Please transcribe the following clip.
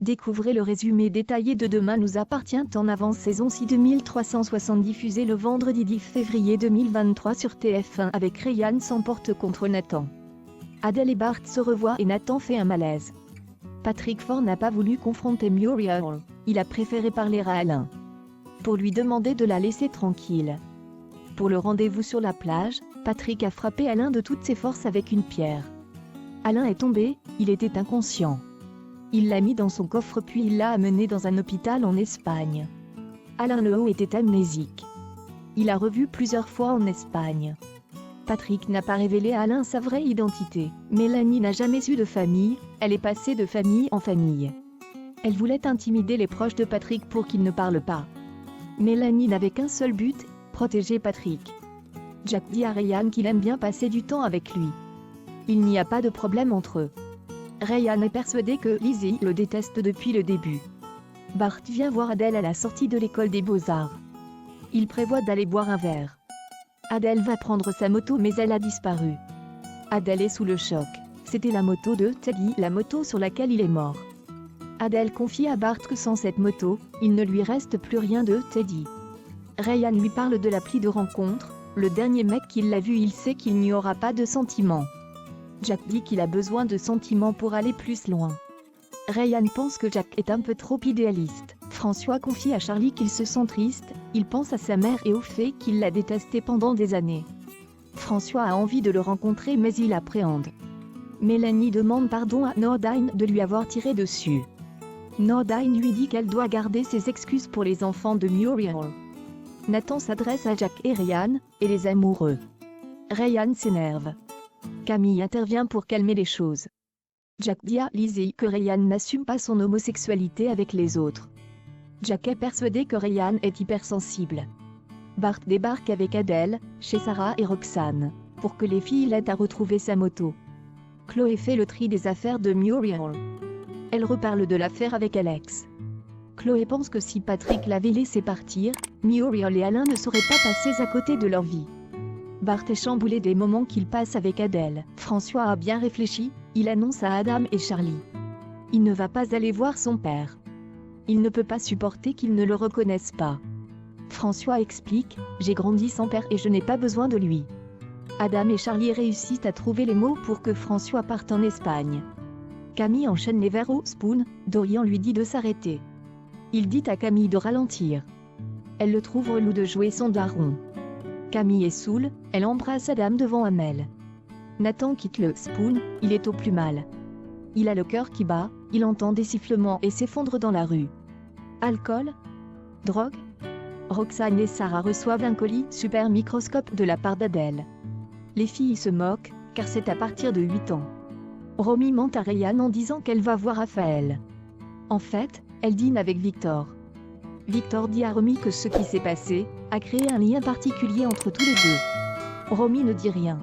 Découvrez le résumé détaillé de Demain nous appartient en avance saison 6 2360 diffusé le vendredi 10 février 2023 sur TF1 avec Ryan s'emporte contre Nathan. Adèle et Bart se revoient et Nathan fait un malaise. Patrick Ford n'a pas voulu confronter Muriel, il a préféré parler à Alain. Pour lui demander de la laisser tranquille. Pour le rendez-vous sur la plage, Patrick a frappé Alain de toutes ses forces avec une pierre. Alain est tombé, il était inconscient. Il l'a mis dans son coffre puis il l'a amené dans un hôpital en Espagne. Alain Lehaut était amnésique. Il a revu plusieurs fois en Espagne. Patrick n'a pas révélé à Alain sa vraie identité. Mélanie n'a jamais eu de famille, elle est passée de famille en famille. Elle voulait intimider les proches de Patrick pour qu'ils ne parlent pas. Mélanie n'avait qu'un seul but, protéger Patrick. Jack dit à Ryan qu'il aime bien passer du temps avec lui. Il n'y a pas de problème entre eux. Ryan est persuadé que Lizzie le déteste depuis le début. Bart vient voir Adèle à la sortie de l'école des beaux-arts. Il prévoit d'aller boire un verre. Adèle va prendre sa moto mais elle a disparu. Adèle est sous le choc. C'était la moto de Teddy, la moto sur laquelle il est mort. Adèle confie à Bart que sans cette moto, il ne lui reste plus rien de Teddy. Ryan lui parle de l'appli de rencontre, le dernier mec qu'il l'a vu il sait qu'il n'y aura pas de sentiments. Jack dit qu'il a besoin de sentiments pour aller plus loin. Ryan pense que Jack est un peu trop idéaliste. François confie à Charlie qu'il se sent triste, il pense à sa mère et au fait qu'il l'a détesté pendant des années. François a envie de le rencontrer mais il appréhende. Mélanie demande pardon à Nordine de lui avoir tiré dessus. Nordine lui dit qu'elle doit garder ses excuses pour les enfants de Muriel. Nathan s'adresse à Jack et Ryan, et les amoureux. Ryan s'énerve. Camille intervient pour calmer les choses. Jack dit à Lizzie que Ryan n'assume pas son homosexualité avec les autres. Jack est persuadé que Ryan est hypersensible. Bart débarque avec Adèle, chez Sarah et Roxane, pour que les filles l'aident à retrouver sa moto. Chloé fait le tri des affaires de Muriel. Elle reparle de l'affaire avec Alex. Chloé pense que si Patrick l'avait laissé partir, Muriel et Alain ne seraient pas passés à côté de leur vie. Bart est chamboulé des moments qu'il passe avec Adèle. François a bien réfléchi, il annonce à Adam et Charlie. Il ne va pas aller voir son père. Il ne peut pas supporter qu'ils ne le reconnaissent pas. François explique, j'ai grandi sans père et je n'ai pas besoin de lui. Adam et Charlie réussissent à trouver les mots pour que François parte en Espagne. Camille enchaîne les verres au spoon, Dorian lui dit de s'arrêter. Il dit à Camille de ralentir. Elle le trouve relou de jouer son daron. Camille est saoule, elle embrasse Adam devant Amel. Nathan quitte le spoon, il est au plus mal. Il a le cœur qui bat, il entend des sifflements et s'effondre dans la rue. Alcool? Drogue? Roxane et Sarah reçoivent un colis super microscope de la part d'Adèle. Les filles se moquent, car c'est à partir de 8 ans. Romy ment à Ryan en disant qu'elle va voir Raphaël. En fait, elle dîne avec Victor. Victor dit à Romy que ce qui s'est passé a créé un lien particulier entre tous les deux. Romy ne dit rien.